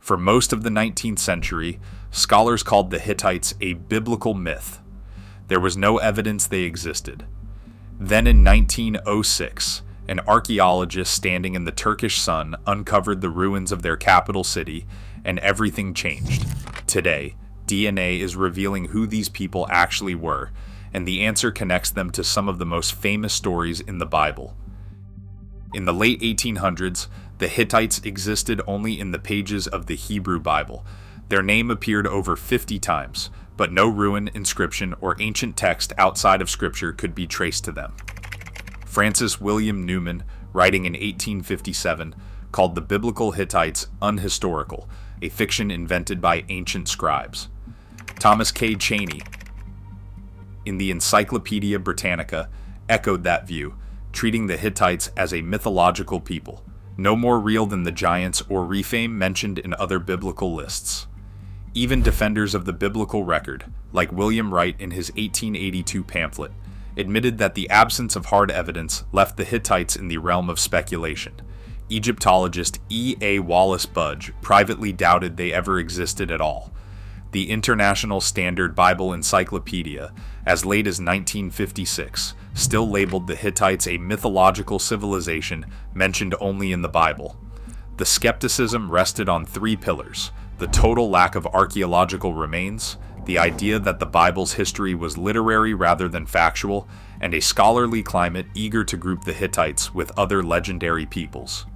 For most of the 19th century, scholars called the Hittites a biblical myth. There was no evidence they existed. Then in 1906, an archaeologist standing in the Turkish sun uncovered the ruins of their capital city, and everything changed. Today, DNA is revealing who these people actually were, and the answer connects them to some of the most famous stories in the Bible. In the late 1800s, the Hittites existed only in the pages of the Hebrew Bible. Their name appeared over 50 times, but no ruin, inscription, or ancient text outside of Scripture could be traced to them. Francis William Newman, writing in 1857, called the biblical Hittites unhistorical, a fiction invented by ancient scribes. Thomas K. Cheney, in the Encyclopedia Britannica, echoed that view, treating the Hittites as a mythological people, no more real than the giants or Rephaim mentioned in other biblical lists. Even defenders of the biblical record, like William Wright in his 1882 pamphlet, admitted that the absence of hard evidence left the Hittites in the realm of speculation. Egyptologist E. A. Wallace Budge privately doubted they ever existed at all. The International Standard Bible Encyclopedia, as late as 1956, still labeled the Hittites a mythological civilization mentioned only in the Bible. The skepticism rested on three pillars: the total lack of archaeological remains, the idea that the Bible's history was literary rather than factual, and a scholarly climate eager to group the Hittites with other legendary peoples.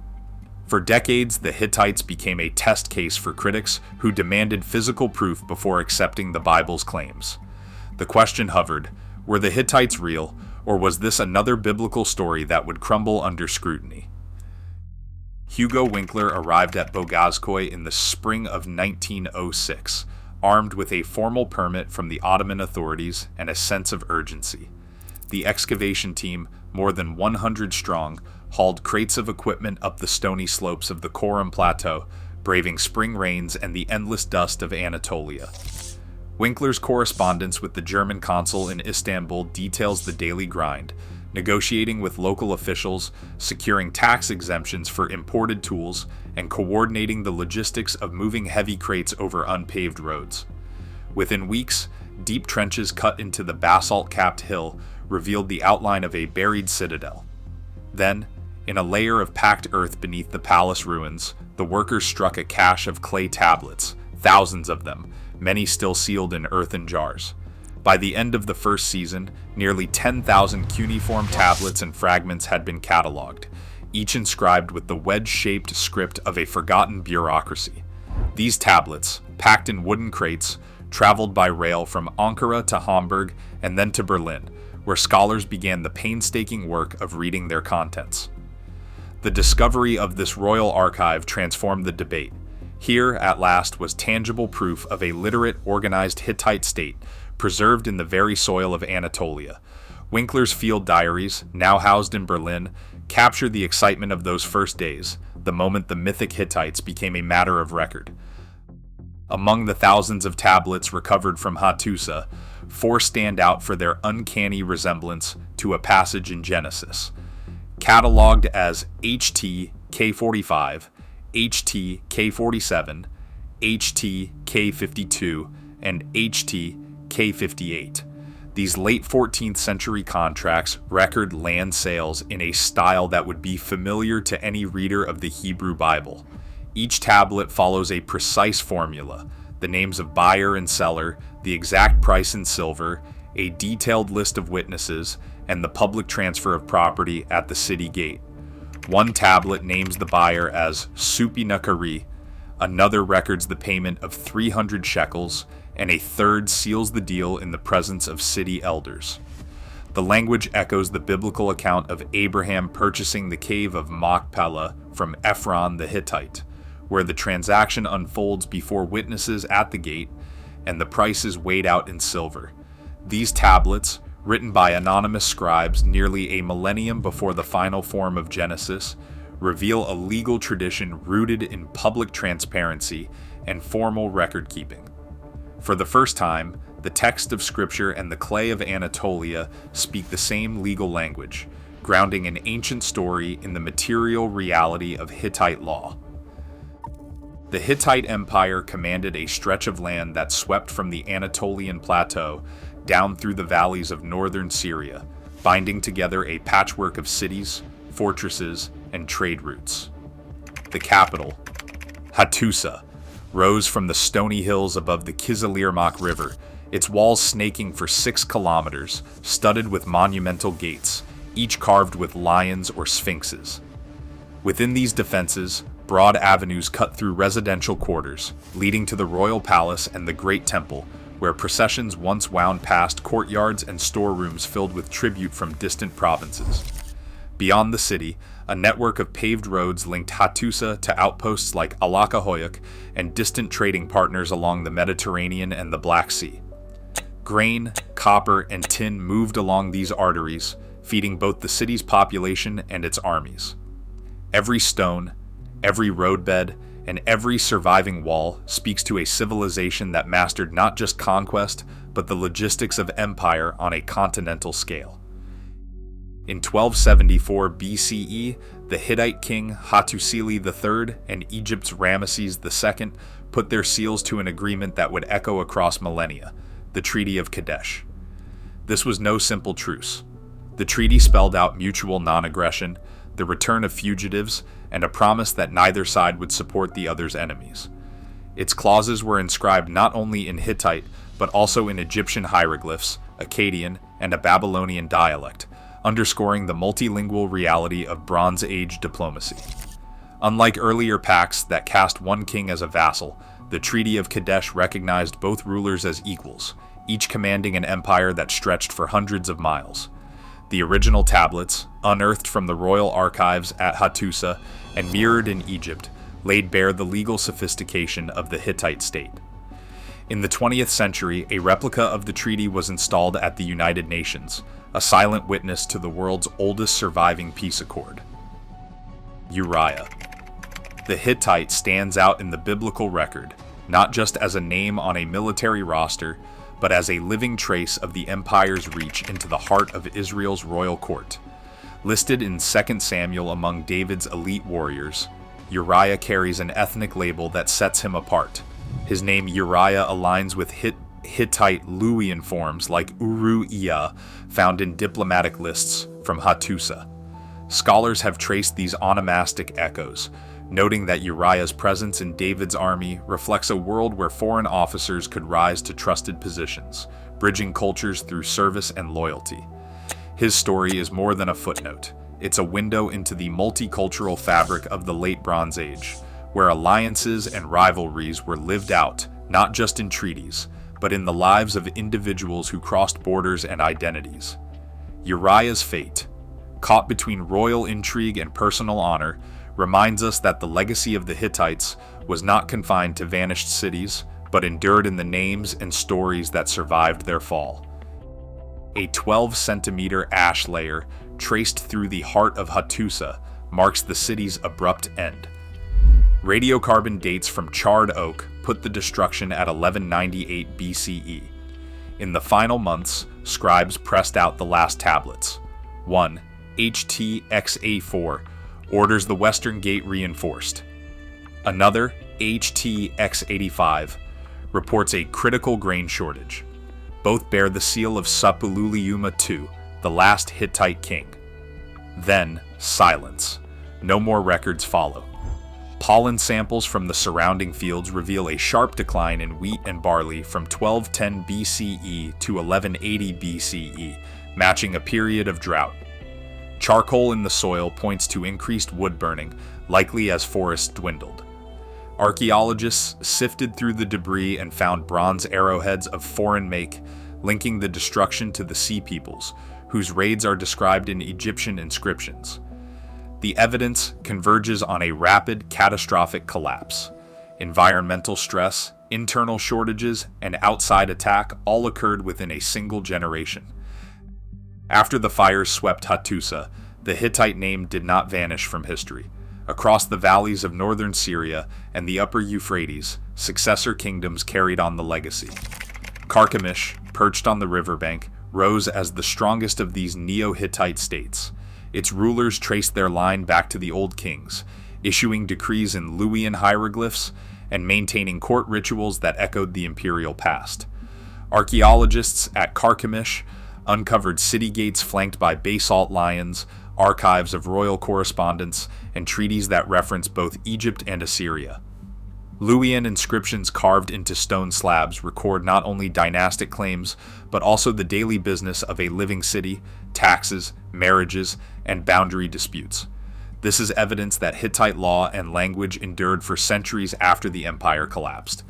For decades, the Hittites became a test case for critics who demanded physical proof before accepting the Bible's claims. The question hovered: were the Hittites real, or was this another biblical story that would crumble under scrutiny? Hugo Winkler arrived at Boğazköy in the spring of 1906, armed with a formal permit from the Ottoman authorities and a sense of urgency. The excavation team, more than 100 strong, hauled crates of equipment up the stony slopes of the Korum Plateau, braving spring rains and the endless dust of Anatolia. Winkler's correspondence with the German consul in Istanbul details the daily grind, negotiating with local officials, securing tax exemptions for imported tools, and coordinating the logistics of moving heavy crates over unpaved roads. Within weeks, deep trenches cut into the basalt-capped hill revealed the outline of a buried citadel. Then, in a layer of packed earth beneath the palace ruins, the workers struck a cache of clay tablets, thousands of them, many still sealed in earthen jars. By the end of the first season, nearly 10,000 cuneiform tablets and fragments had been cataloged, each inscribed with the wedge-shaped script of a forgotten bureaucracy. These tablets, packed in wooden crates, traveled by rail from Ankara to Hamburg and then to Berlin, where scholars began the painstaking work of reading their contents. The discovery of this royal archive transformed the debate. Here, at last, was tangible proof of a literate, organized Hittite state, preserved in the very soil of Anatolia. Winkler's field diaries, now housed in Berlin, captured the excitement of those first days, the moment the mythic Hittites became a matter of record. Among the thousands of tablets recovered from Hattusa, 4 stand out for their uncanny resemblance to a passage in Genesis. Cataloged as HT K45, HT K47, HT K52, and HT K58. These late 14th century contracts record land sales in a style that would be familiar to any reader of the Hebrew Bible. Each tablet follows a precise formula: the names of buyer and seller, the exact price in silver, a detailed list of witnesses, and the public transfer of property at the city gate. One tablet names the buyer as Supinakari, another records the payment of 300 shekels, and a third seals the deal in the presence of city elders. The language echoes the biblical account of Abraham purchasing the cave of Machpelah from Ephron the Hittite, where the transaction unfolds before witnesses at the gate, and the price is weighed out in silver. These tablets, written by anonymous scribes nearly a millennium before the final form of Genesis, reveal a legal tradition rooted in public transparency and formal record-keeping. For the first time, the text of Scripture and the clay of Anatolia speak the same legal language, grounding an ancient story in the material reality of Hittite law. The Hittite Empire commanded a stretch of land that swept from the Anatolian Plateau down through the valleys of northern Syria, binding together a patchwork of cities, fortresses, and trade routes. The capital, Hattusa, rose from the stony hills above the Kızılırmak River, its walls snaking for 6 kilometers, studded with monumental gates, each carved with lions or sphinxes. Within these defenses, broad avenues cut through residential quarters, leading to the royal palace and the Great Temple, where processions once wound past courtyards and storerooms filled with tribute from distant provinces. Beyond the city, a network of paved roads linked Hattusa to outposts like Alakahoyuk and distant trading partners along the Mediterranean and the Black Sea. Grain, copper, and tin moved along these arteries, feeding both the city's population and its armies. Every stone, every roadbed, and every surviving wall speaks to a civilization that mastered not just conquest, but the logistics of empire on a continental scale. In 1274 B.C.E., the Hittite king Hattusili III and Egypt's Ramesses II put their seals to an agreement that would echo across millennia, the Treaty of Kadesh. This was no simple truce. The treaty spelled out mutual non-aggression, the return of fugitives, and a promise that neither side would support the other's enemies. Its clauses were inscribed not only in Hittite, but also in Egyptian hieroglyphs, Akkadian, and a Babylonian dialect, underscoring the multilingual reality of Bronze Age diplomacy. Unlike earlier pacts that cast one king as a vassal, the Treaty of Kadesh recognized both rulers as equals, each commanding an empire that stretched for hundreds of miles. The original tablets, unearthed from the royal archives at Hattusa and mirrored in Egypt, laid bare the legal sophistication of the Hittite state. In the 20th century, a replica of the treaty was installed at the United Nations, a silent witness to the world's oldest surviving peace accord. Uriah. The Hittite stands out in the biblical record, not just as a name on a military roster, but as a living trace of the empire's reach into the heart of Israel's royal court. Listed in 2 Samuel among David's elite warriors, Uriah carries an ethnic label that sets him apart. His name Uriah aligns with Hittite Luwian forms like Uriah, found in diplomatic lists from Hattusa. Scholars have traced these onomastic echoes, noting that Uriah's presence in David's army reflects a world where foreign officers could rise to trusted positions, bridging cultures through service and loyalty. His story is more than a footnote. It's a window into the multicultural fabric of the late Bronze Age, where alliances and rivalries were lived out, not just in treaties, but in the lives of individuals who crossed borders and identities. Uriah's fate, caught between royal intrigue and personal honor, reminds us that the legacy of the Hittites was not confined to vanished cities, but endured in the names and stories that survived their fall. A 12-centimeter ash layer traced through the heart of Hattusa marks the city's abrupt end. Radiocarbon dates from charred oak put the destruction at 1198 BCE. In the final months, scribes pressed out the last tablets. One, HTXA4, orders the western gate reinforced. Another, HTX85, reports a critical grain shortage. Both bear the seal of Suppiluliuma II, the last Hittite king. Then, silence. No more records follow. Pollen samples from the surrounding fields reveal a sharp decline in wheat and barley from 1210 BCE to 1180 BCE, matching a period of drought. Charcoal in the soil points to increased wood burning, likely as forests dwindled. Archaeologists sifted through the debris and found bronze arrowheads of foreign make, linking the destruction to the Sea Peoples, whose raids are described in Egyptian inscriptions. The evidence converges on a rapid, catastrophic collapse. Environmental stress, internal shortages, and outside attack all occurred within a single generation. After the fires swept Hattusa, the Hittite name did not vanish from history. Across the valleys of northern Syria and the upper Euphrates, successor kingdoms carried on the legacy. Carchemish, perched on the riverbank, rose as the strongest of these Neo-Hittite states. Its rulers traced their line back to the old kings, issuing decrees in Luwian hieroglyphs and maintaining court rituals that echoed the imperial past. Archaeologists at Carchemish uncovered city gates flanked by basalt lions, archives of royal correspondence, and treaties that reference both Egypt and Assyria. Luwian inscriptions carved into stone slabs record not only dynastic claims, but also the daily business of a living city, taxes, marriages, and boundary disputes. This is evidence that Hittite law and language endured for centuries after the empire collapsed.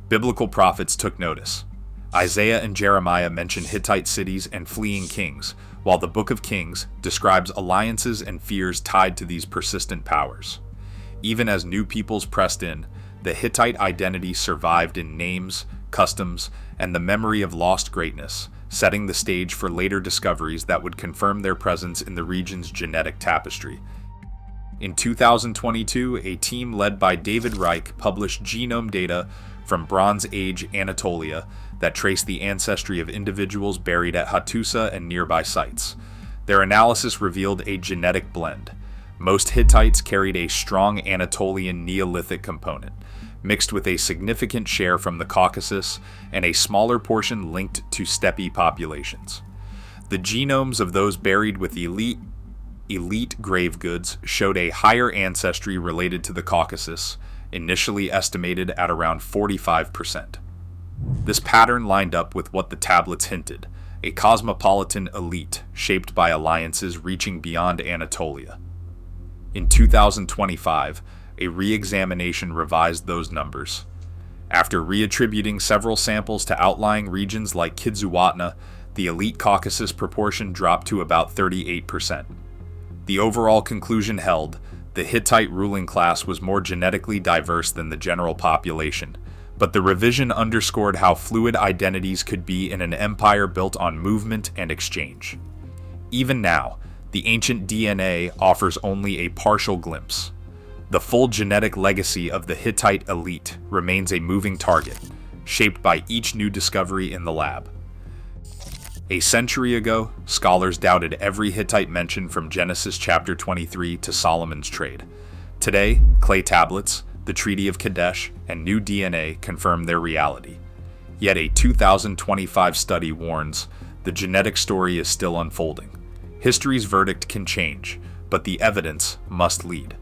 Biblical prophets took notice. Isaiah and Jeremiah mention Hittite cities and fleeing kings, while the Book of Kings describes alliances and fears tied to these persistent powers. Even as new peoples pressed in, the Hittite identity survived in names, customs, and the memory of lost greatness, setting the stage for later discoveries that would confirm their presence in the region's genetic tapestry. In 2022, a team led by David Reich published genome data from Bronze Age Anatolia that traced the ancestry of individuals buried at Hattusa and nearby sites. Their analysis revealed a genetic blend. Most Hittites carried a strong Anatolian Neolithic component, mixed with a significant share from the Caucasus and a smaller portion linked to steppe populations. The genomes of those buried with elite grave goods showed a higher ancestry related to the Caucasus, initially estimated at around 45%. This pattern lined up with what the tablets hinted, a cosmopolitan elite shaped by alliances reaching beyond Anatolia. In 2025, a re-examination revised those numbers. After reattributing several samples to outlying regions like Kidzuwatna, the elite Caucasus proportion dropped to about 38%. The overall conclusion held: the Hittite ruling class was more genetically diverse than the general population, but the revision underscored how fluid identities could be in an empire built on movement and exchange. Even now, the ancient DNA offers only a partial glimpse. The full genetic legacy of the Hittite elite remains a moving target, shaped by each new discovery in the lab. A century ago, scholars doubted every Hittite mention from Genesis chapter 23 to Solomon's trade. Today, clay tablets, the Treaty of Kadesh, and new DNA confirm their reality. Yet a 2025 study warns the genetic story is still unfolding. History's verdict can change, but the evidence must lead.